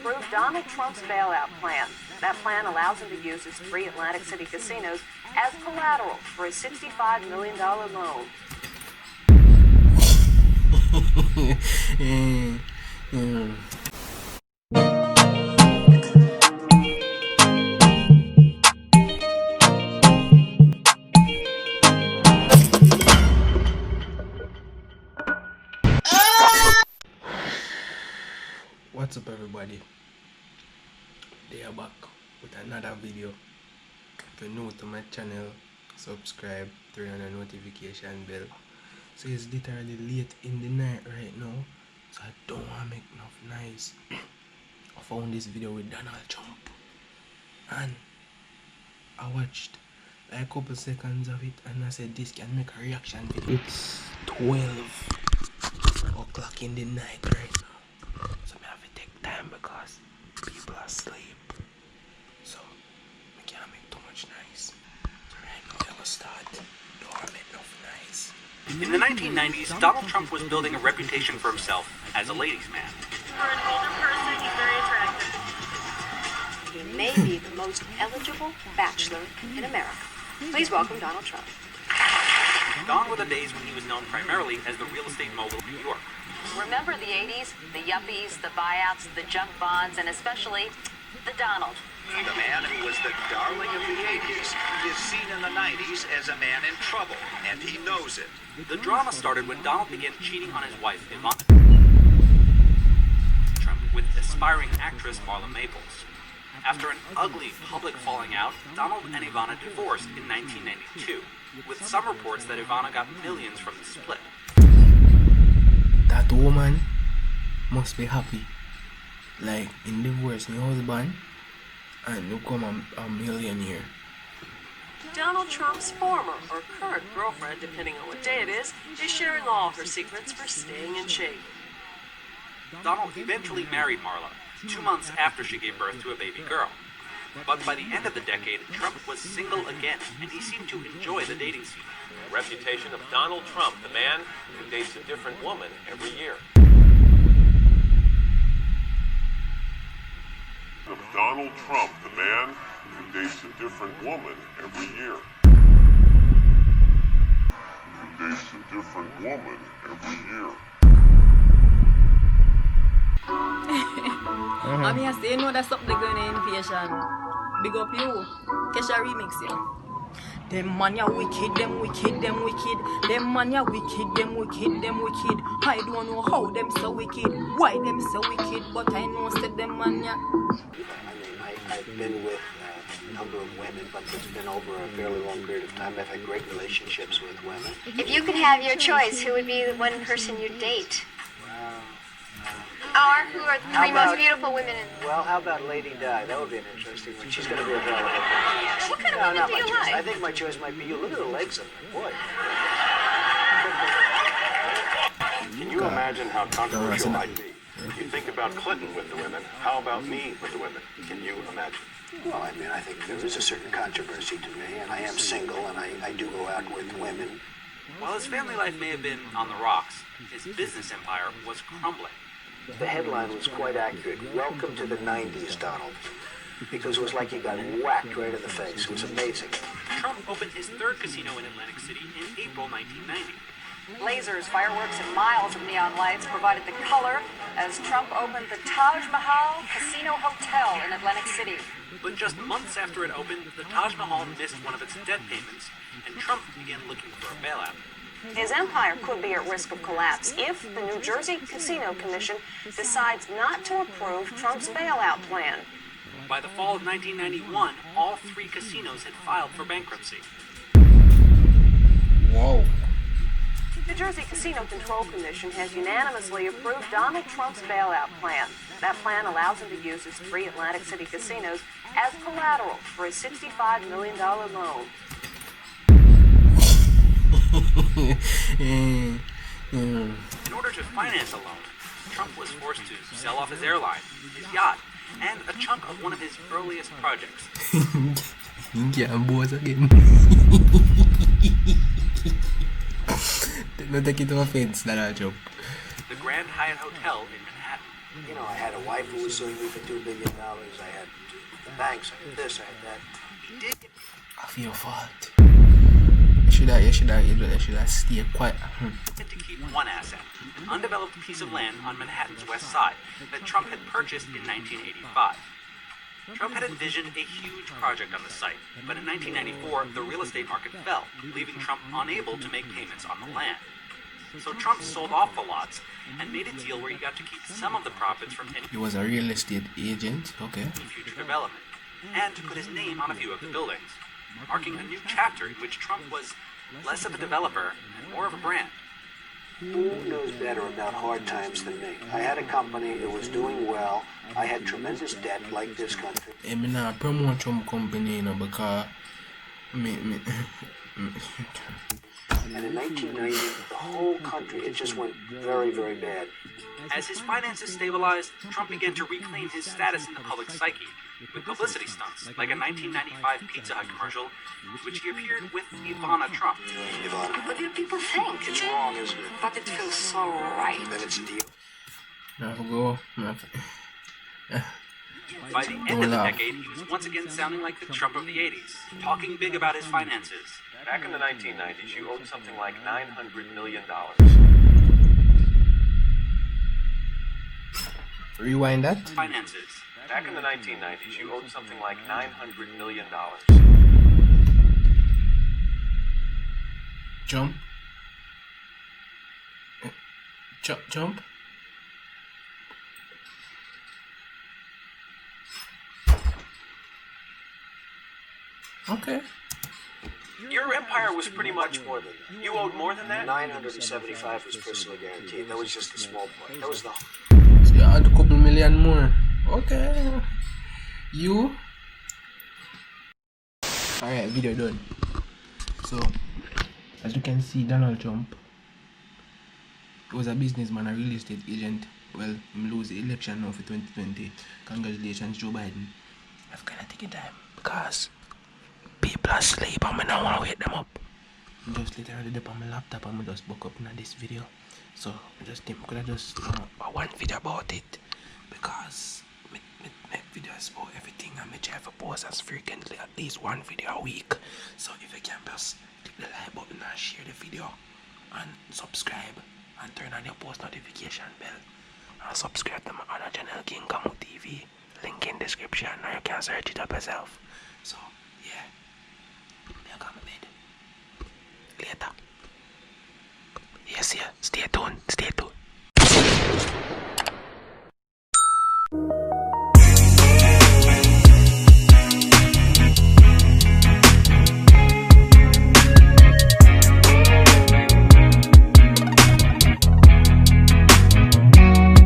approved Donald Trump's bailout plan. That plan allows him to use his three Atlantic City casinos as collateral for a $65 million loan. What's up, everybody? They are back with another video. If you're new to my channel, subscribe, turn on the notification bell. So it's literally late in the night right now, so I don't want to make enough noise. I found this video with Donald Trump and I watched like a couple seconds of it and I said this can make a reaction video. It's 12 o'clock in the night right now, so I have to take time because people are asleep, so I can't make too much noise. So right now I'm gonna start. Don't want to make enough noise. In the 1990s, Donald Trump was building a reputation for himself as a ladies' man. For an older person, he's very attractive. He may be the most eligible bachelor in America. Please welcome Donald Trump. Gone were the days when he was known primarily as the real estate mogul of New York. Remember the 80s? The yuppies, the buyouts, the junk bonds, and especially the Donald. The man who was the darling of the 80s is seen in the 90s as a man in trouble, and he knows it. The drama started when Donald began cheating on his wife, Ivanka Trump, with aspiring actress Marla Maples. After an ugly public falling out, Donald and Ivana divorced in 1992, with some reports that Ivana got millions from the split. That woman must be happy, like in divorcing her husband and become a millionaire. Donald Trump's former or current girlfriend, depending on what day it is sharing all her secrets for staying in shape. Donald eventually married Marla 2 months after she gave birth to a baby girl. But by the end of the decade, Trump was single again, and he seemed to enjoy the dating scene. The reputation of Donald Trump, the man who dates a different woman every year. Of Donald Trump, the man who dates a different woman every year. Who dates a different woman every year. I mean, I say, you know that's something going on in invasion. Big up you. Kesha remix, yeah. Them man ya wicked, them wicked, them wicked. Them man ya wicked, them wicked, them wicked. I don't know how them so wicked, why them so wicked, but I know said them man ya. I mean, I've been with a number of women, but it's been over a fairly long period of time. I've had great relationships with women. If you could have your choice, who would be the one person you'd date? Or who are the three most beautiful women in Well, how about Lady Di? That would be an interesting one. She's going to be available. What kind of women do you like? I think my choice might be you. Look at the legs of her. Boy. Can you imagine how controversial I'd be? You think about Clinton with the women. How about me with the women? Can you imagine? Well, I mean, I think there is a certain controversy to me, and I am single, and I do go out with women. While his family life may have been on the rocks, his business empire was crumbling. The headline was quite accurate. Welcome to the 90s, Donald. Because it was like he got whacked right in the face. It was amazing. Trump opened his third casino in Atlantic City in April 1990. Lasers, fireworks, and miles of neon lights provided the color as Trump opened the Taj Mahal Casino Hotel in Atlantic City. But just months after it opened, the Taj Mahal missed one of its debt payments, and Trump began looking for a bailout. His empire could be at risk of collapse if the New Jersey Casino Commission decides not to approve Trump's bailout plan. By the fall of 1991, all 3 casinos had filed for bankruptcy. Whoa. The New Jersey Casino Control Commission has unanimously approved Donald Trump's bailout plan. That plan allows him to use his 3 Atlantic City casinos as collateral for a $65 million loan. In order to finance a loan, Trump was forced to sell off his airline, his yacht, and a chunk of one of his earliest projects. Yeah, boys again. No take it to offense, that joke. The Grand Hyatt Hotel in Manhattan. You know, I had a wife who was suing me for $2 billion. I had the banks, I had this, I had that. He did get... Of your fault. You should have stayed quiet. To keep one asset, an undeveloped piece of land on Manhattan's west side that Trump had purchased in 1985. Trump had envisioned a huge project on the site, but in 1994, the real estate market fell, leaving Trump unable to make payments on the land. So Trump sold off the lots and made a deal where he got to keep some of the profits from any He was a real estate agent, okay. future development, and to put his name on a few of the buildings, marking a new chapter in which Trump was less of a developer and more of a brand. Who knows better about hard times than me? I had a company, it was doing well, I had tremendous debt like this country. I'm not promote Trump company, you know, because And in 1990, the whole country, it just went very, very bad. As his finances stabilized, Trump began to reclaim his status in the public psyche with publicity stunts, like a 1995 Pizza Hut commercial in which he appeared with Ivana Trump. Ivana. What do people think? It's wrong, isn't it? But it feels so right. Then it's a deal. By the end of the decade, he was once again sounding like the Trump of the 80s, talking big about his finances. Back in the 1990s, you owed something like $900 million. Rewind that. Finances. Back in the 1990s, you owed something like $900 million. Jump. Jump. Okay. Your empire was pretty much More than that. You owed more than that? 975 was personally guaranteed. That was just a small part. That was the... So you had a couple million more. Okay. You. Alright, video done. So, as you can see, Donald Trump, he was a businessman, a real estate agent. Well, he lose the election now for 2020. Congratulations, Joe Biden. I've kind of taken time because people are asleep and I don't want to wake them up. I'm just literally up on my laptop and I just woke up in this video. So I just think I could have just one video about it because I make videos about everything and I try to post as frequently at least one video a week. So if you can just click the like button and share the video and subscribe and turn on your post notification bell and subscribe to my other channel, Kamau TV. Link in description or you can search it up yourself. So yeah, I got my bed later. Yes, yeah. Stay tuned.